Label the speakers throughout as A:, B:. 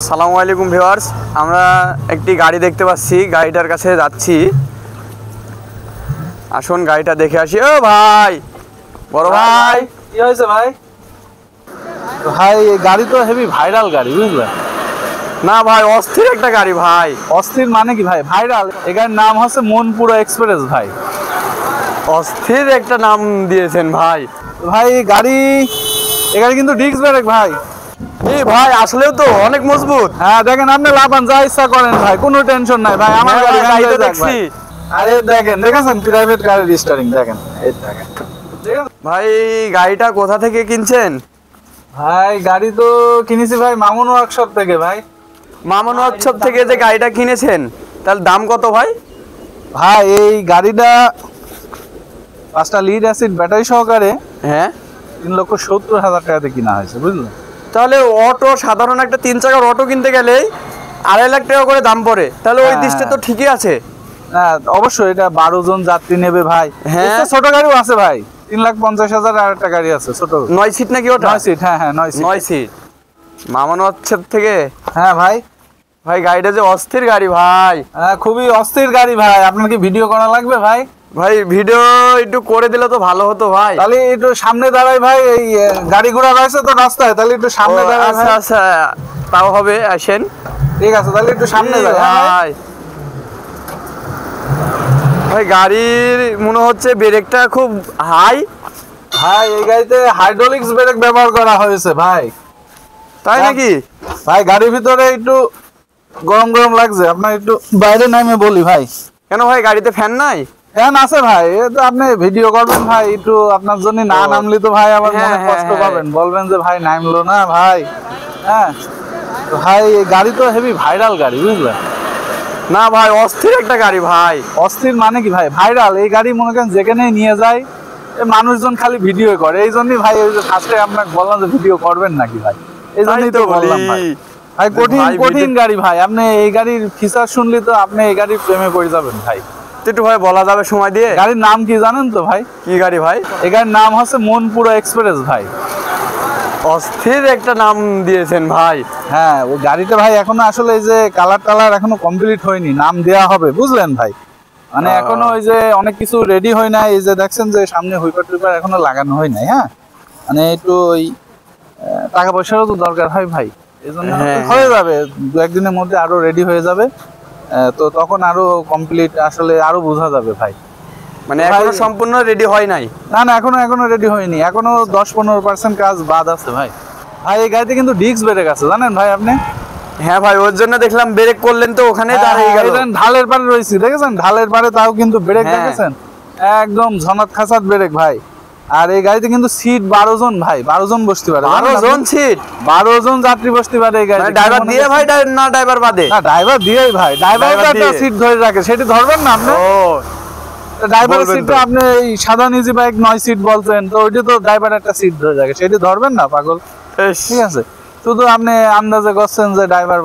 A: আসসালামু আলাইকুম ভিউয়ার্স, আমরা একটি গাড়ি দেখতে পাচ্ছি, গাড়িটার কাছে যাচ্ছি। আসুন গাড়িটা দেখে আসি। ও ভাই, বড় ভাই,
B: কি হয়েছে ভাই? ভাই এই গাড়ি তো হেভি ভাইরাল গাড়ি, বুঝলেন?
A: না ভাই, অস্থির একটা গাড়ি ভাই।
B: অস্থির মানে কি ভাই? ভাইরাল। এই গাড়ির নাম হচ্ছে মনপুরা এক্সপ্রেস ভাই।
A: অস্থির একটা নাম দিয়েছেন ভাই।
B: ভাই এই গাড়ি কিন্তু ডিস্ক ব্রেক ভাই।
A: এই ভাই আসলেও তো অনেক মজবুত।
B: হ্যাঁ দেখেন, আপনি লাফান যা ইচ্ছা করেন ভাই, কোনো টেনশন নাই ভাই। আমার গাড়ি
A: গাড়িতে দেখছি।
B: আরে দেখেন প্রাইভেট গাড়ির স্টারিং দেখেন, এই দেখেন।
A: ভাই গাড়িটা কোথা থেকে কিনছেন?
B: ভাই গাড়ি তো কিনেছি ভাই মামুন ওয়ার্কশপ থেকে ভাই।
A: মামুন ওয়ার্কশপ থেকে যে গাড়িটা কিনেছেন, তার দাম কত ভাই?
B: ভাই এই গাড়িটা 5টা লিড অ্যাসিড ব্যাটারি সহকারে
A: হ্যাঁ
B: 3,70,000 টাকাতে কিনা হয়েছে, বুঝলেন?
A: তাহলে অটো, সাধারণ একটা 3 চাকার অটো কিনতে গেলেই 2.5 লাখ টাকা করে দাম পড়ে। তাহলে ওই দৃষ্টি তো ঠিকই আছে।
B: হ্যাঁ অবশ্যই, এটা 12 জন যাত্রী নেবে ভাই।
A: হ্যাঁ
B: ছোট গাড়িও আছে ভাই, 3,50,000 আর একটা গাড়ি আছে ছোট।
A: 9 সিট নাকি ওটা?
B: 9 সিট, হ্যাঁ 9 সিট।
A: 9 সিট মামুন ওয়ার্কশপ থেকে।
B: হ্যাঁ ভাই,
A: ভাই গাড়িটা যে অস্থির গাড়ি ভাই।
B: হ্যাঁ খুবই অস্থির গাড়ি ভাই। আপনার কি ভিডিও করা লাগবে ভাই?
A: ভাই ভিডিও একটু করে দিলে তো ভালো হতো ভাই।
B: তাহলে একটু সামনে দাঁড়াই ভাই, এই গাড়ি ঘোড়া রয়েছে তো রাস্তায়, তাহলে একটু সামনে দাঁড়াই।
A: আচ্ছা আচ্ছা, তাও হবে, আসেন।
B: ঠিক আছে, তাহলে একটু সামনে যাই
A: ভাই। ভাই গাড়ির মনে হচ্ছে ব্রেকটা খুব হাই।
B: ভাই এই গাড়িতে হাইড্রোলিক্স ব্রেক ব্যবহার করা হয়েছে ভাই।
A: তাই নাকি?
B: ভাই গাড়ির ভিতরে একটু গরম গরম লাগছে, আপনার একটু বাইরে নামে বলি ভাই।
A: কেন ভাই, গাড়িতে ফ্যান নাই?
B: ফ্যান আছে ভাই, এ তো আপনি ভিডিও করবেন ভাই, একটু আপনার জন্য না নামলি তো ভাই আবার
A: হ্যাঁ,
B: মনে কষ্ট
A: হ্যাঁ,
B: পাবেন, বলবেন যে ভাই নামলো না ভাই। হ্যাঁ তো ভাই এই গাড়ি তো হেভি ভাইরাল গাড়ি, বুঝলেন?
A: না ভাই, অস্থির একটা গাড়ি ভাই।
B: অস্থির মানে কি ভাই? ভাইরাল। এই গাড়ি মনে করেন যেখানে নিয়ে যায় মানুষজন খালি ভিডিও করে। এই জন্যই ভাই ওই যে ফার্স্টে আপনাকে বললাম যে ভিডিও করবেন নাকি ভাই, এই জন্যই তো বললাম ভাই। ভাই কঠিন গাড়ি ভাই। আপনি এই গাড়ির ফিচার শুনলি তো আপনি এই গাড়ির প্রেমে পড়ে যাবেন ভাই।
A: একটু ভাই বলা যাবে সময় দিয়ে?
B: গাড়ির নাম কি জানেন তো ভাই?
A: কি গাড়ি ভাই?
B: এই গাড়ির নাম হচ্ছে মনপুরা এক্সপ্রেস ভাই।
A: অস্থির একটা নাম দিয়েছেন ভাই।
B: হ্যাঁ ওই গাড়িটা ভাই এখনো আসলে এই যে কালার এখনো কমপ্লিট হয়নি, নাম দেয়া হবে, বুঝলেন ভাই? মানে এখনো ওই যে অনেক কিছু রেডি হয় না। এই যে দেখছেন যে সামনে হুইপার টুইপার এখনো লাগানো হয় নাই। হ্যাঁ মানে একটু ওই টাকা পয়সারও তো দরকার হয় ভাই, এই জন্য হয়ে যাবে 2-1 দিনের মধ্যে, আরো রেডি হয়ে যাবে। তো তখন আরো কমপ্লিট আসলে আরো বোঝা যাবে ভাই।
A: মানে এখনো সম্পূর্ণ রেডি হয় নাই?
B: না এখনো রেডি হয়নি, এখনো 10-15% কাজ বাদ আছে ভাই। ভাই এই গাড়িতে কিন্তু ডিস্ক ব্রেক আছে, জানেন ভাই আপনি?
A: হ্যাঁ ভাই, ওর জন্য দেখলাম ব্রেক করলেন তো ওখানে দাঁড়িয়ে গেল।
B: ঢালের পারে রয়েছি, দেখেছেন ঢালের পারে, তাও কিন্তু ব্রেক দেখেছেন একদম ঝনাত খাসাত ব্রেক ভাই। আর এই গাড়িতে কিন্তু সিট 12 জন ভাই, 12 জন বসতে পারে।
A: 12 জন সিট?
B: 12 জন যাত্রী বসতে পারে এই গাড়িতে।
A: ড্রাইভার দিয়ে ভাই না ড্রাইভার বাদে?
B: না ড্রাইভার দিয়েই ভাই, ড্রাইভার একটা সিট ধরে রাখে, সেটি ধরবেন না আপনি?
A: ও
B: ড্রাইভারের সিটটা আপনি এই সাধারণ ইজি বাইক 9 সিট বলছেন তো, ওইটা তো ড্রাইভার একটা সিট ধরে রাখে, সেটি ধরবেন না পাগল? ঠিক আছে, শুধু আপনি আন্দাজে করছেন যে ড্রাইভার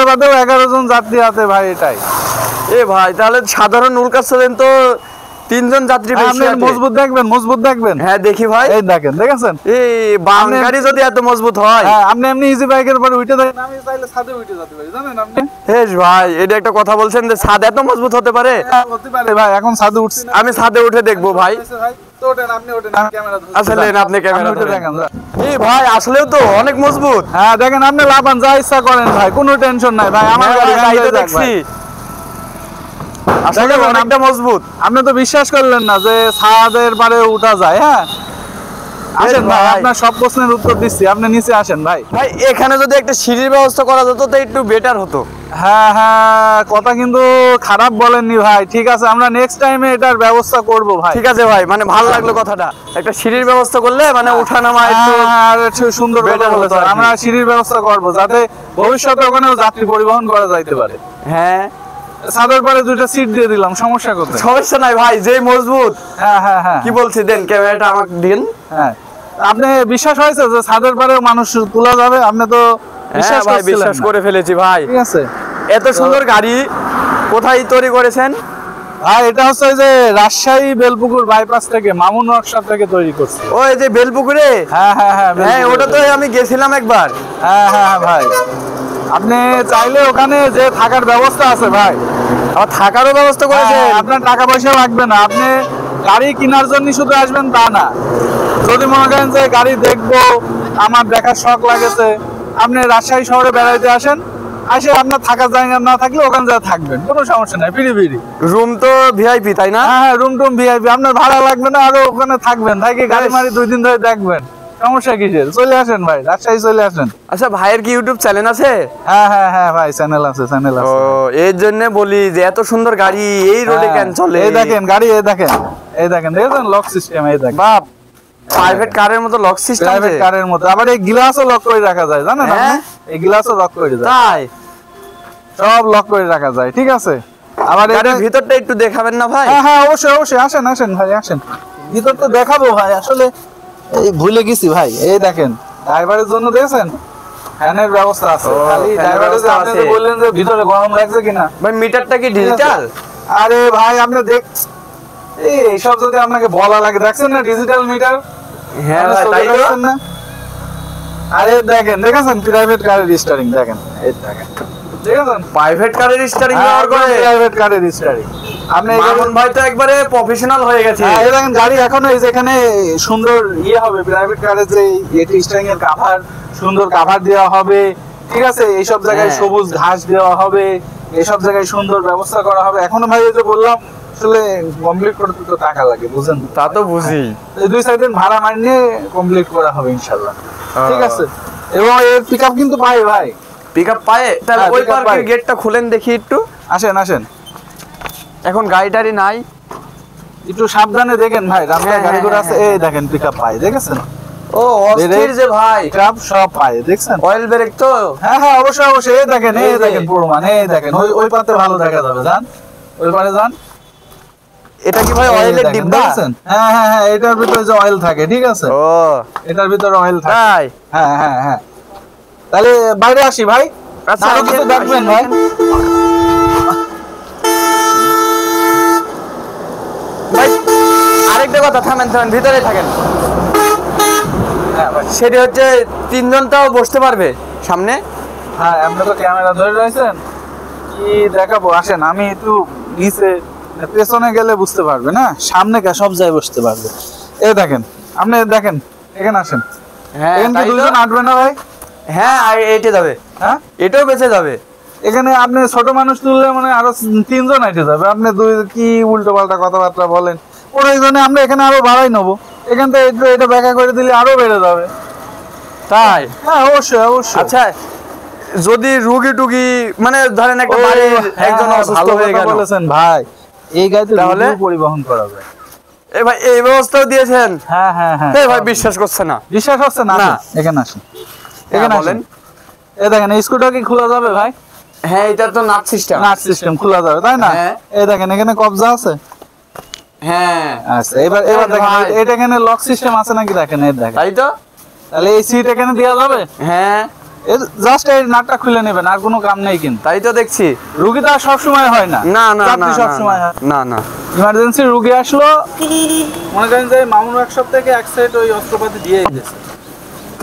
B: বাদেও 11 জন যাত্রী আছে ভাই, এটাই।
A: এ ভাই তাহলে সাধারণ উল্কা চলেন তো 3 জন যাত্রী বেশি আছে।
B: মজবুত দেখবেন।
A: হ্যাঁ দেখি ভাই,
B: এই দেখেছেন
A: এই বাম গাড়ি যদি এত মজবুত হয়।
B: হ্যাঁ আপনি এমনি ইজি বাইকের উপরে উঠে দেখেন, আমি চাইলে ছাদে উঠে যেতে পারি, জানেন আপনি?
A: হেস ভাই, এটা একটা কথা বলছেন যে ছাদ এত মজবুত হতে পারে?
B: হতে পারে ভাই, এখন ছাদে উঠছি,
A: আমি ছাদে উঠে দেখবো ভাই।
B: তো ওঠেন, আপনি ওঠেন, আমি ক্যামেরা ধরছি।
A: আচ্ছা নেন, আপনি ক্যামেরা
B: উঠে দেখেন।
A: এই ভাই আসলেও তো অনেক মজবুত।
B: হ্যাঁ দেখেন, আপনি লাফান যা ইচ্ছা করেন ভাই, কোনো টেনশন নাই ভাই। আমার
A: গাড়িতে দেখছি আসলে অনেকটা মজবুত।
B: আপনি তো বিশ্বাস করলেন না যে ছাদের পারে উঠা যায়। হ্যাঁ আসেন ভাই, আপনার সব প্রশ্নের উত্তর দিচ্ছি, আপনি নিচে আসেন ভাই।
A: ভাই এখানে যদি একটা সিঁড়ির ব্যবস্থা করা যেত তো একটু বেটার হতো।
B: হ্যাঁ কথা কিন্তু খারাপ বলেননি ভাই, ঠিক আছে, আমরা নেক্সট টাইমে এটার ব্যবস্থা করব ভাই।
A: ঠিক আছে ভাই, মানে ভালো লাগলো কথাটা। একটা সিঁড়ির ব্যবস্থা করলে মানে ওঠানামা একটু
B: সুন্দর বেটার হতো। আমরা সিঁড়ির ব্যবস্থা করব যাতে ভবিষ্যতে ওখানেও যাত্রী পরিবহন করা যাইতে পারে।
A: হ্যাঁ
B: ছাদের পারে 2টা সিট দিয়ে দিলাম, সমস্যা কোথায়?
A: সমস্যা নাই ভাই, যে মজবুত।
B: হ্যাঁ
A: কি বলছি, দেন ক্যামেরাটা আমাকে দিন।
B: হ্যাঁ আপনি বিশ্বাস হয়েছে যে ছাদের পারেও মানুষ তোলা যাবে? আপনি তো
A: বিশ্বাস করে ফেলেছি ভাই।
B: ঠিক আছে,
A: এত সুন্দর গাড়ি কোথায় তৈরি করেছেন?
B: ভাই এটা হচ্ছে ওই যে রাজশাহী বেলপুকুর বাইপাস থেকে মামুন ওয়ার্কশপ থেকে তৈরি করছে।
A: ও এই যে বেলপুকুরে,
B: হ্যাঁ হ্যাঁ হ্যাঁ
A: হ্যাঁ ওটা তো আমি গেছিলাম একবার।
B: হ্যাঁ হ্যাঁ হ্যাঁ ভাই, আপনি চাইলে ওখানে যে থাকার ব্যবস্থা আছে ভাই,
A: আর থাকারও ব্যবস্থা করেছে।
B: হ্যাঁ, আপনার টাকা পয়সা লাগবে না, আপনি গাড়ি কেনার জন্য শুধু আসবেন তা না, যদি মনে করেন যে গাড়ি দেখবো আমার দেখার শখ লাগেছে, আপনি রাজশাহী শহরে বেড়াইতে আসেন, আসে আপনার থাকার জায়গা না থাকলে ওখানে যা থাকবেন, কোনো সমস্যা নাই, ফিরি ফিরি।
A: রুম তো ভিআইপি তাই না?
B: হ্যাঁ হ্যাঁ, রুম টুম ভিআইপি, আপনার ভাড়া লাগবে না, আরো ওখানে থাকবেন, থাকি গাড়ি মারি 2 দিন ধরে দেখবেন, সমস্যা কিসের? চলে আসেন ভাই, রাজশাহী চলে আসেন।
A: আচ্ছা ভাইয়ের কি ইউটিউব চ্যানেল আছে?
B: হ্যাঁ হ্যাঁ হ্যাঁ ভাই, চ্যানেল আছে, চ্যানেল
A: ও
B: আছে।
A: এর জন্য বলি যে এত সুন্দর গাড়ি এই রোডে কেন চলে?
B: এই দেখেন গাড়ি, এই দেখেন, এই দেখেন, দেখেন লক সিস্টেম, এই দেখেন
A: বাপ, প্রাইভেট কারের মতো লক সিস্টেম।
B: প্রাইভেট কারের মতো, আবার এই গ্লাসও লক করে রাখা যায়, জানেন আপনি?
A: হ্যাঁ?
B: এই গ্লাসও লক করে যায়,
A: তাই?
B: সব লক করে রাখা যায়, ঠিক আছে। আবার
A: গাড়ির ভিতরটা একটু দেখাবেন না ভাই?
B: হ্যাঁ হ্যাঁ, অবশ্যই অবশ্যই, আসেন আসেন ভাই, আসেন, ভিতর তো দেখাবো ভাই, আসলে এই ভুলে গেছি ভাই। এই দেখেন ড্রাইভারের জন্য দেখেন ফ্যানের ব্যবস্থা আছে,
A: ও,
B: খালি
A: ফ্যানের
B: ড্রাইভারের
A: ব্যবস্থা
B: আপনি
A: আছে।
B: যে বললেন যে ভিতরে গরম লাগছে কিনা,
A: ভাই মিটারটা কি ডিজিটাল?
B: আরে ভাই আপনি এইসব যদি আপনাকে বলা লাগে, দেখছেন না ডিজিটাল মিটার?
A: হ্যাঁ ভাই তাই তো।
B: না, আরে দেখেন, দেখেছেন প্রাইভেট কারের স্টারিং, দেখেন এই দেখেন, দেখেন
A: প্রাইভেট কারের স্টারিং ব্যবহার করে?
B: প্রাইভেট কারের স্টারিং। আপনি এই
A: মামুন ভাই তো একবারে প্রফেশনাল হয়ে গেছে।
B: হ্যাঁ, এই দেখেন গাড়ি এখনো এই যেখানে সুন্দর ইয়ে হবে, প্রাইভেট কারের যে এটি স্টারিং এর কভার, সুন্দর কভার দেওয়া হবে, ঠিক আছে, এইসব জায়গায়
A: হ্যাঁ।
B: সবুজ ঘাস দেওয়া হবে, এইসব জায়গায় সুন্দর ব্যবস্থা করা হবে। এখনো ভাই এই যে বললাম, আসলে কমপ্লিট করতে তো টাকা লাগে, বুঝেন তো?
A: তা তো বুঝি।
B: এই 2-4 দিন ভাড়া মানিয়ে কমপ্লিট করা হবে ইনশাআল্লাহ, ঠিক আছে। এবং এর পিকআপ কিন্তু পাই ভাই,
A: পিকআপ পায়? তাহলে
B: হ্যাঁ,
A: ওই
B: pick up
A: পার্কের
B: পায়।
A: গেটটা খুলেন দেখি একটু।
B: আসেন আসেন,
A: এখন গাড়িটারি নাই।
B: একটু সাবধানে দেখেন ভাই, রাস্তায়
A: হ্যাঁ,
B: গাড়ি ঘোড়া
A: হ্যাঁ,
B: আছে, এই দেখেন পিকআপ পাই, দেখেছেন?
A: ও অস্থির যে ভাই,
B: পিকআপ সব পাই, দেখছেন?
A: অয়েল ব্রেক তো?
B: হ্যাঁ হ্যাঁ, অবশ্যই অবশ্যই, এই দেখেন, এই
A: এই যে।
B: দেখেন প্রমাণ, এই দেখেন, ওই পাতে ভালো দেখা যাবে, যান ওই পারে যান।
A: এটা কি ভাই
B: এই
A: অয়েলের
B: দেখেন,
A: ডিব্বা?
B: দেখছেন? হ্যাঁ হ্যাঁ হ্যাঁ, এটার ভিতরে যে অয়েল থাকে, ঠিক আছে,
A: ও
B: এটার ভিতরে অয়েল থাকে।
A: তাই?
B: হ্যাঁ হ্যাঁ হ্যাঁ, তাহলে বাইরে আসি ভাই,
A: আচ্ছা
B: আরো কিছু দেখবেন ভাই।
A: ভাই আরেকটা কথা, থামেন থামেন, ভিতরে থাকেন।
B: হ্যাঁ ভাই,
A: সেটি হচ্ছে 3 জনটাও বসতে পারবে সামনে?
B: হ্যাঁ, আপনি তো ক্যামেরা ধরে রয়েছেন, কি দেখাবো, আসেন আমি একটু নিচে, পেছনে গেলে বুঝতে পারবে না, সামনে কে সব জায়গায় বসতে পারবে। এই দেখেন, আপনি দেখেন, এখানে আসেন,
A: হ্যাঁ
B: এখানে
A: তাই তো?
B: 2 জন আটবে না ভাই?
A: হ্যাঁ আর এইটা যাবে,
B: হ্যাঁ,
A: এটাও বেঁচে যাবে।
B: এখানে আপনি ছোট মানুষ তুললে মানে আরো 3 জন আইতে যাবে, আপনি কি উল্টো পাল্টা কথাবার্তা বলেন, প্রয়োজনে আমরা এখানে আরো বাড়াই নেবো, এখান থেকে এটা ব্যাখ্যা করে দিলে আরো বেড়ে যাবে।
A: তাই?
B: হ্যাঁ অবশ্যই অবশ্যই।
A: আচ্ছা যদি রুগী টুগি মানে ধরেন একটা বাড়ির একজন অসুস্থ হয়ে গেল,
B: বলেছেন ভাই, এই গাড়িতে
A: তাহলে?
B: রোগীও পরিবহন করা যায়।
A: এই ভাই এই ব্যবস্থাও দিয়েছেন?
B: হ্যাঁ হ্যাঁ হ্যাঁ,
A: এই ভাই বিশ্বাস করছে না।
B: বিশ্বাস হচ্ছে না?
A: না।
B: এখানে আসেন,
A: হ্যাঁ,
B: এখানে
A: বলেন।
B: আসেন, এই দেখেন এই স্কুটার কি খোলা যাবে ভাই?
A: হ্যাঁ এটা তো নাট সিস্টেম।
B: নাট সিস্টেম খোলা যাবে, তাই না?
A: হ্যাঁ।
B: এই দেখেন এখানে কবজা আছে।
A: হ্যাঁ
B: আচ্ছা, এবার দেখেন
A: ভাই।
B: এটা এখানে লক সিস্টেম আছে নাকি, দেখেন এই দেখেন,
A: তাই তো?
B: তাহলে এই সিট এখানে দেওয়া যাবে,
A: হ্যাঁ
B: জাস্ট এই নাটটা খুলে নেবেন, আর কোনো কাম নেই কিন্তু।
A: তাই তো দেখছি।
B: রুগী তো আর সব সময় হয় না,
A: না না না
B: যাত্রী সব সময় হয়।
A: না না।
B: ইমার্জেন্সি রুগী আসলো, মনে করেন যে মামুন ওয়ার্কশপ থেকে এক সাইড ওই অস্ত্রপাতি দিয়ে দিয়েছে,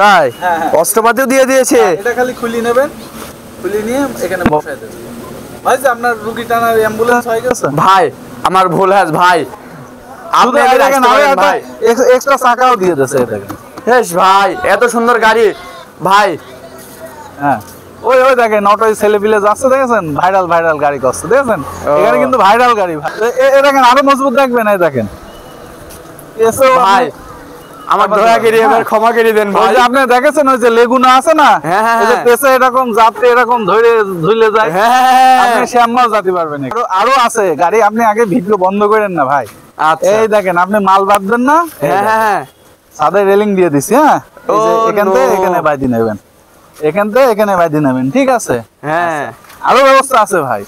A: তাই?
B: হ্যাঁ, হ্যাঁ।
A: অস্ত্রপাতিও দিয়ে দিয়েছে?
B: এটা খালি খুলিয়ে নেবেন, খুলিয়ে নিয়ে এখানে বসাই দেবেন। ভাই যে আপনার রুগী টানার অ্যাম্বুলেন্স হয়ে গেছে।
A: ভাই আমার ভুল হ্যাঁ ভাই, আপনি
B: শুধু এই
A: এবার
B: দেখেন,
A: আসতে
B: আরো
A: পারেন
B: একটা
A: ভাই।
B: এক্সট্রা চাকাও দিয়ে দিয়েছে, এই দেখেন।
A: বেশ ভাই এত সুন্দর গাড়ি ভাই।
B: হ্যাঁ, ওই দেখেন অটোয় ছেলে পিলে যাচ্ছে, দেখেছেন? ভাইরাল ভাইরাল গাড়ি করছে, দেখেছেন?
A: ও।
B: এখানে কিন্তু ভাইরাল গাড়ি ভাই। এ দেখেন আরো মজবুত দেখবেন, এই দেখেন। এসেও
A: ভাই
B: আপনি-
A: আমার
B: আবার
A: দয়া করে
B: হ্যাঁ।
A: এবার ক্ষমা করে দেন
B: ওই
A: ভাই।
B: যে আপনি দেখেছেন ওই যে লেগুনা আছে না,
A: হ্যাঁ, হ্যাঁ,
B: ওই যে
A: হ্যাঁ।
B: পেছে এরকম যাত্রী এরকম ধরে ঝুলে যায়,
A: হ্যাঁ
B: আপনি শ্যামমাও যেতে পারবেন। আরো আছে গাড়ি, আপনি আগে ভিডিও বন্ধ করেন না ভাই।
A: আচ্ছা
B: এই দেখেন, আপনি মাল বাঁধবেন না, এই
A: হ্যাঁ
B: দেখেন।
A: হ্যাঁ
B: সাদা রেলিং দিয়ে দিছি, হ্যাঁ, এই যে
A: Oh,
B: এখান থেকে
A: no.
B: এখানে বাইদি নেবেন, এখান থেকে এখানে বাইদি নেবেন, ঠিক আছে?
A: হ্যাঁ
B: আরো ব্যবস্থা আছে ভাই,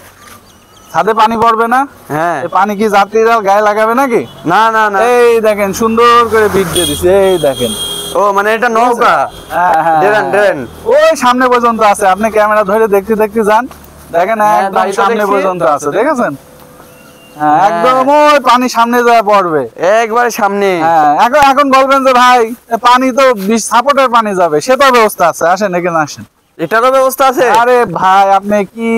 B: ছাদে পানি পড়বে না,
A: হ্যাঁ।
B: এই পানি কি যাত্রীরা গায়ে লাগাবে নাকি?
A: না না না।
B: এই দেখেন সুন্দর করে বিট দিয়ে দিছে, এই দেখেন।
A: ও মানে এটা নৌকা?
B: হ্যাঁ, হ্যাঁ,
A: ডেরেন ডেরেন।
B: ওই সামনে পর্যন্ত আছে, আপনি ক্যামেরা ধরে দেখতে দেখতে যান, দেখেন
A: হ্যাঁ,
B: একদম
A: তাই তো
B: সামনে
A: দেখছি।
B: পর্যন্ত আছে, দেখেছেন? হ্যাঁ, একদম ওই পানি সামনে যা পড়বে।
A: একবারে সামনে।
B: হ্যাঁ, এখন এখন বলবেন যে ভাই পানি তো 20 সাপোর্টের পানি যাবে, সেটার ব্যবস্থা আছে, আসেন এখানে আসেন।
A: এটারও ব্যবস্থা আছে?
B: আরে ভাই আপনি কি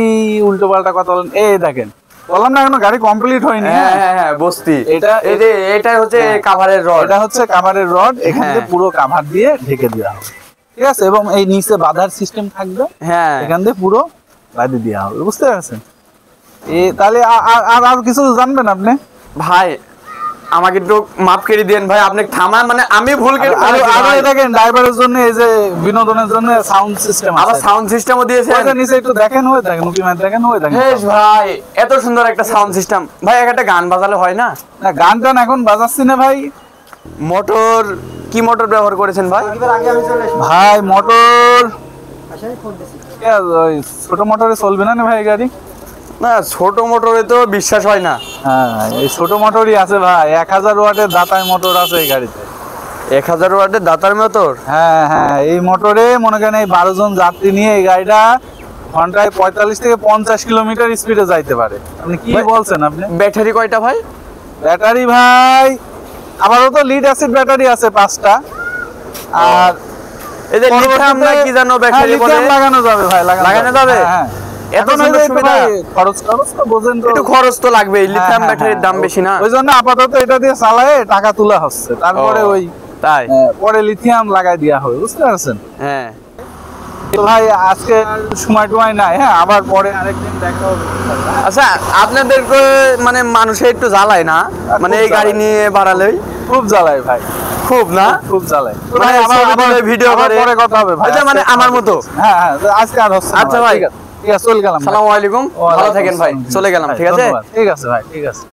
B: উল্টো পাল্টা কথা বলেন। এই দেখেন, বললাম না এখনো গাড়ি কমপ্লিট হয়নি।
A: হ্যাঁ হ্যাঁ হ্যাঁ, বস্তি।
B: এটা
A: এই যে এটা হচ্ছে কাভারের রড।
B: এটা হচ্ছে কাভারের রড, এখানে
A: হ্যাঁ।
B: পুরো কাভার দিয়ে ঢেকে দেওয়া হবে, ঠিক আছে, এবং এই নিচে বাঁধার সিস্টেম থাকবে,
A: হ্যাঁ
B: এখান দিয়ে পুরো বাঁধে দেওয়া হবে, বুঝতে পারছেন? তাহলে আর কিছু জানবেন আপনি?
A: ভাই আমাকে একটু মাফ করে দিয়েন ভাই, আপনি থামান, মানে আমি ভুল করে ফেলেছি
B: আরো
A: ভাই।
B: দেখেন ড্রাইভারের জন্য এই যে বিনোদনের জন্য সাউন্ড সিস্টেম
A: আবার
B: আছে,
A: সাউন্ড সিস্টেমও দিয়েছেন।
B: ওইটা নিচে একটু দেখেন, ওই দেখেন উঁকি মার দেখেন, ওই দেখেন।
A: বেশ ভাই, এত সুন্দর একটা সাউন্ড সিস্টেম ভাই, একটা গান বাজালে হয় না?
B: না, গান টান এখন বাজাচ্ছি না ভাই।
A: মোটর কি মোটর ব্যবহার করেছেন ভাই?
B: ভাই মোটর ওই ছোট মোটরে চলবে না ভাই গাড়ি?
A: না ছোট মোটরে তো বিশ্বাস হয় না।
B: হ্যাঁ, এই ছোট মোটরই আছে ভাই, 1000 ওয়াটের দাতার মোটর আছে এই গাড়িতে।
A: 1000 ওয়াটের দাতার মোটর?
B: হ্যাঁ হ্যাঁ, এই মোটরে মনে করেন এই 12 জন যাত্রী নিয়ে এই গাড়িটা ঘন্টায় 45 থেকে 50 কিলোমিটার স্পিডে যাইতে পারে। আপনি কি বলছেন আপনি?
A: ব্যাটারি কয়টা ভাই?
B: ব্যাটারি ভাই আবারও তো লিড অ্যাসিড ব্যাটারি আছে 5টা, আর
A: এই যে লিথিয়াম না কি জানো ব্যাটারি বলে?
B: লিথিয়াম লাগানো যাবে ভাই,
A: লাগানো যাবে?
B: হ্যাঁ,
A: এত
B: এখন
A: সুন্দর
B: এই যে
A: সুবিধা?
B: ভাই খরচ তো বোঝেন তো।
A: একটু খরচ তো লাগবেই,
B: হ্যাঁ,
A: লিথিয়াম
B: হ্যাঁ,
A: ব্যাটারির দাম
B: হ্যাঁ,
A: বেশি না?
B: ওই জন্য আপাতত এটা দিয়ে চালায়ে টাকা তোলা হচ্ছে, তারপরে
A: ও,
B: ওই
A: তাই?
B: পরে লিথিয়াম লাগাই দেওয়া হবে, বুঝতে পারছেন?
A: হ্যাঁ
B: তো ভাই আজকে সময় টুমায় নাই, হ্যাঁ আবার পরে আরেকদিন দেখা হবে।
A: আচ্ছা, আপনাদেরকে মানে মানুষে একটু জ্বালায় না, মানে এই গাড়ি নিয়ে বাড়ালেই?
B: খুব জ্বালায় ভাই,
A: খুব না?
B: খুব জ্বালায়। তো
A: মানে
B: ভাই আবার
A: ভিডিও
B: আবার
A: করে?
B: পরে কথা হবে ভাই।
A: আচ্ছা, মানে
B: আজকে-
A: আমার মতো?
B: হ্যাঁ হ্যাঁ, তো আজকে আর হচ্ছে না
A: আচ্ছা ভাই।
B: ঠিক আছে, চলে গেলাম ভাই।
A: সালামু আলাইকুম, ভালো থাকেন ভাই, চলে গেলাম, ঠিক আছে?
B: ধন্যবাদ। ঠিক আছে ভাই, ঠিক আছে।